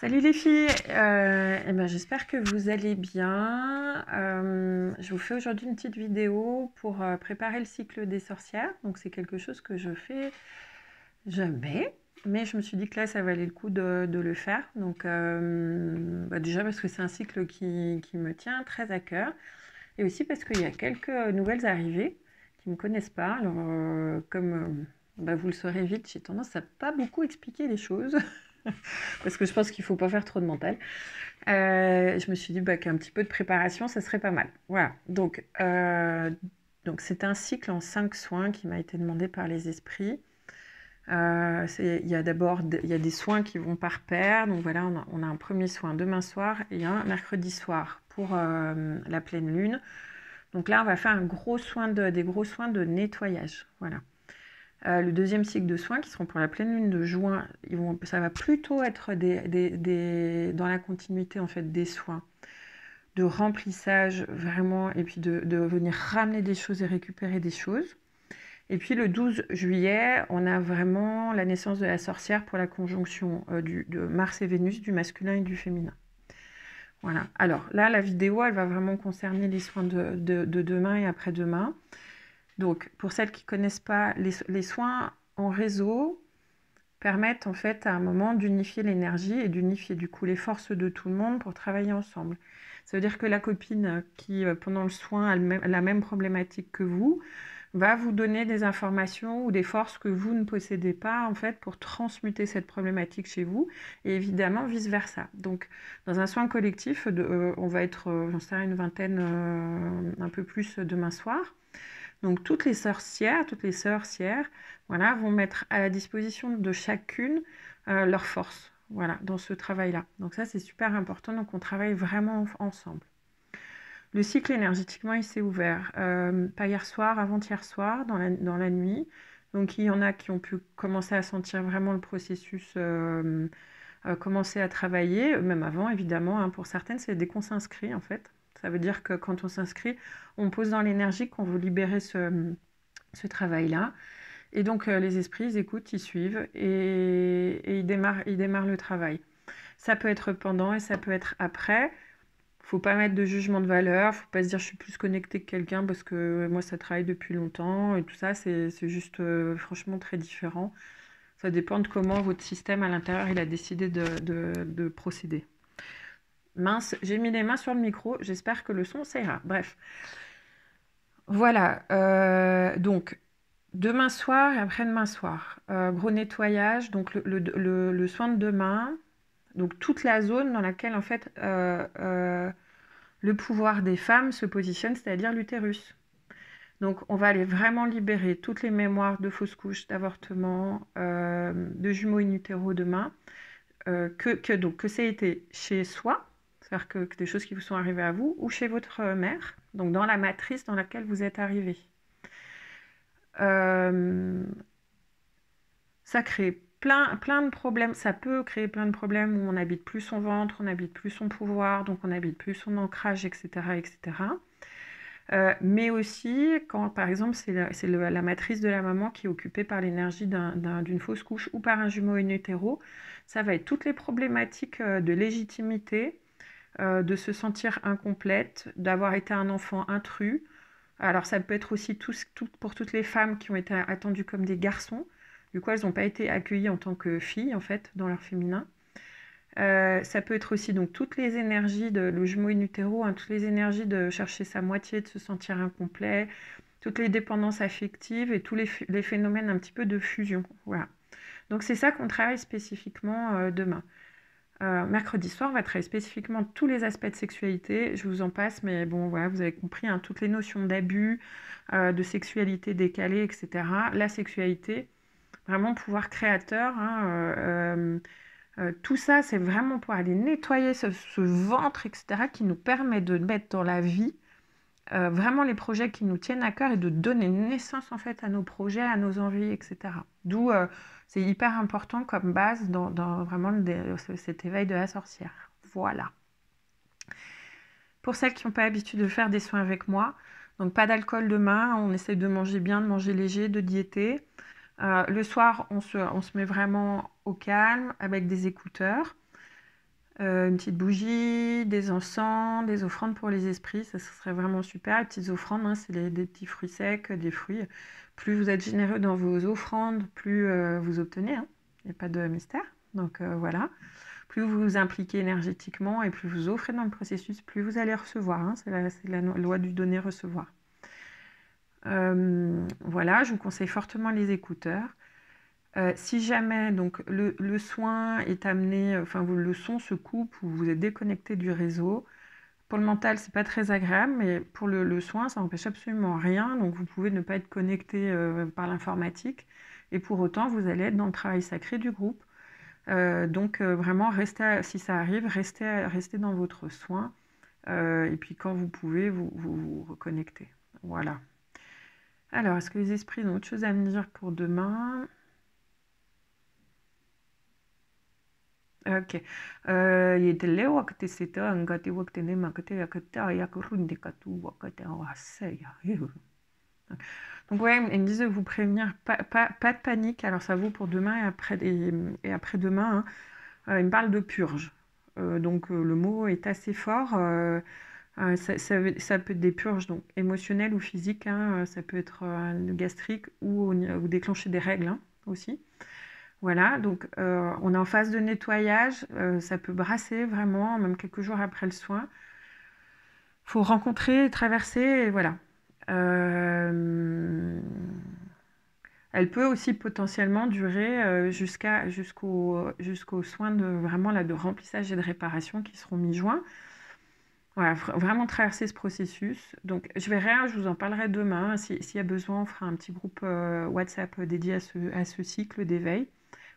Salut les filles, eh ben, j'espère que vous allez bien. Je vous fais aujourd'hui une petite vidéo pour préparer le cycle des sorcières. Donc c'est quelque chose que je fais jamais, mais je me suis dit que là ça valait le coup de le faire. Donc déjà parce que c'est un cycle qui me tient très à cœur, et aussi parce qu'il y a quelques nouvelles arrivées qui ne me connaissent pas. Alors comme vous le saurez vite, j'ai tendance à pas beaucoup expliquer les choses. Parce que je pense qu'il ne faut pas faire trop de mental. Je me suis dit qu'un petit peu de préparation, ça serait pas mal. Voilà. Donc c'est un cycle en 5 soins qui m'a été demandé par les esprits. Il y a des soins qui vont par paire. Donc voilà, on a un premier soin demain soir et un mercredi soir pour la pleine lune. Donc là, on va faire des gros soins de nettoyage. Voilà. Le deuxième cycle de soins qui seront pour la pleine lune de juin, ça va plutôt être dans la continuité en fait des soins de remplissage vraiment, et puis de venir ramener des choses et récupérer des choses. Et puis le 12 juillet, on a vraiment la naissance de la sorcière pour la conjonction de Mars et Vénus, du masculin et du féminin. Voilà. Alors là, la vidéo, elle va vraiment concerner les soins de demain et après-demain. Donc, pour celles qui ne connaissent pas, les soins en réseau permettent en fait à un moment d'unifier l'énergie et d'unifier du coup les forces de tout le monde pour travailler ensemble. Ça veut dire que la copine qui, pendant le soin, a la même problématique que vous, va vous donner des informations ou des forces que vous ne possédez pas en fait pour transmuter cette problématique chez vous, et évidemment vice-versa. Donc, dans un soin collectif, on va être, j'en sais rien, une vingtaine, un peu plus demain soir. Donc toutes les sorcières, voilà, vont mettre à la disposition de chacune leurs forces, voilà, dans ce travail-là. Donc ça, c'est super important. Donc on travaille vraiment ensemble. Le cycle énergétiquement, il s'est ouvert pas hier soir, avant-hier soir, dans la nuit. Donc il y en a qui ont pu commencer à sentir vraiment le processus commencer à travailler, même avant évidemment. Hein, pour certaines, c'est dès qu'on s'inscrit en fait. Ça veut dire que quand on s'inscrit, on pose dans l'énergie qu'on veut libérer ce travail-là. Et donc les esprits, ils écoutent, ils suivent et ils démarrent le travail. Ça peut être pendant et ça peut être après. Faut pas mettre de jugement de valeur, faut pas se dire je suis plus connectée que quelqu'un parce que moi ça travaille depuis longtemps et tout ça, c'est juste franchement très différent. Ça dépend de comment votre système à l'intérieur il a décidé de procéder. Mince, j'ai mis les mains sur le micro, j'espère que le son ça ira. Bref, voilà, donc demain soir et après-demain soir, gros nettoyage, donc le soin de demain, donc toute la zone dans laquelle en fait le pouvoir des femmes se positionne, c'est-à-dire l'utérus. Donc on va aller vraiment libérer toutes les mémoires de fausses couches, d'avortement, de jumeaux in utero demain, que ça ait été chez soi, c'est-à-dire que des choses qui vous sont arrivées à vous, ou chez votre mère, donc dans la matrice dans laquelle vous êtes arrivé. Ça crée plein de problèmes, ça peut créer plein de problèmes où on n'habite plus son ventre, on n'habite plus son pouvoir, donc on n'habite plus son ancrage, etc. etc. Mais aussi, quand par exemple c'est la matrice de la maman qui est occupée par l'énergie d'une fausse couche ou par un jumeau in utero, ça va être toutes les problématiques de légitimité, de se sentir incomplète, d'avoir été un enfant intrus. Alors ça peut être aussi pour toutes les femmes qui ont été attendues comme des garçons, du coup elles n'ont pas été accueillies en tant que filles en fait dans leur féminin. Ça peut être aussi donc toutes les énergies le jumeau in utero, hein, toutes les énergies de chercher sa moitié, de se sentir incomplet, toutes les dépendances affectives et tous les phénomènes un petit peu de fusion. Voilà. Donc c'est ça qu'on travaille spécifiquement demain. Mercredi soir, on va travailler spécifiquement tous les aspects de sexualité. Je vous en passe, mais bon, voilà, vous avez compris, hein, toutes les notions d'abus, de sexualité décalée, etc. La sexualité, vraiment pouvoir créateur, hein, tout ça, c'est vraiment pour aller nettoyer ce ventre, etc., qui nous permet de mettre dans la vie vraiment les projets qui nous tiennent à cœur et de donner naissance en fait à nos projets, à nos envies, etc. D'où c'est hyper important comme base dans vraiment cet éveil de la sorcière. Voilà. Pour celles qui n'ont pas l'habitude de faire des soins avec moi, donc pas d'alcool demain, on essaie de manger bien, de manger léger, de diéter. Le soir, on se met vraiment au calme avec des écouteurs. une petite bougie, des encens, des offrandes pour les esprits, ça serait vraiment super. Les petites offrandes, hein, c'est des petits fruits secs, des fruits. Plus vous êtes généreux dans vos offrandes, plus vous obtenez, hein. Il n'y a pas de mystère. Donc voilà. Plus vous vous impliquez énergétiquement et plus vous offrez dans le processus, plus vous allez recevoir, hein. C'est la loi du donner-recevoir. Voilà, je vous conseille fortement les écouteurs. Si jamais donc le soin est amené, enfin le son se coupe ou vous êtes déconnecté du réseau, pour le mental c'est pas très agréable, mais pour le soin ça n'empêche absolument rien. Donc vous pouvez ne pas être connecté par l'informatique et pour autant vous allez être dans le travail sacré du groupe. Donc vraiment si ça arrive, restez dans votre soin et puis quand vous pouvez vous reconnecter. Voilà. Alors, est-ce que les esprits ont autre chose à me dire pour demain? Ok. Yedele wakati sita angati wakati ne makati yakata yakurundi katu wakati awaseya. Donc ouais, ils me disent de vous prévenir, pas de panique. Alors ça vaut pour demain et après-demain, hein. Ils me parlent de purge. Donc le mot est assez fort. Ça peut être des purges donc, émotionnelles ou physiques, hein. Ça peut être gastrique ou déclencher des règles, hein, aussi. Voilà, donc on est en phase de nettoyage, ça peut brasser vraiment, même quelques jours après le soin. Il faut rencontrer, traverser, et voilà. Elle peut aussi potentiellement durer jusqu'au soin de vraiment là, de remplissage et de réparation qui seront mi-juin. Voilà, vraiment traverser ce processus. Donc je verrai, hein, je vous en parlerai demain. S'il y a besoin, on fera un petit groupe WhatsApp dédié à ce cycle d'éveil.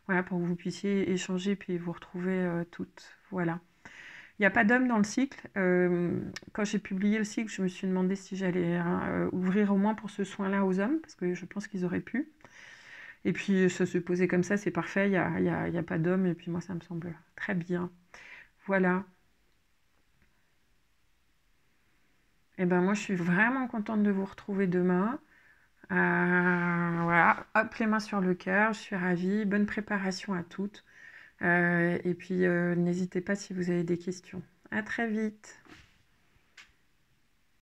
Voilà, pour que vous puissiez échanger puis vous retrouver toutes. Voilà. Il n'y a pas d'hommes dans le cycle. Quand j'ai publié le cycle, je me suis demandé si j'allais ouvrir au moins pour ce soin-là aux hommes, parce que je pense qu'ils auraient pu. Et puis ça se posait comme ça, c'est parfait, il y a pas d'hommes, et puis moi ça me semble très bien. Voilà. Et ben moi je suis vraiment contente de vous retrouver demain. Voilà, hop, les mains sur le cœur, je suis ravie. Bonne préparation à toutes. Et puis, n'hésitez pas si vous avez des questions. À très vite.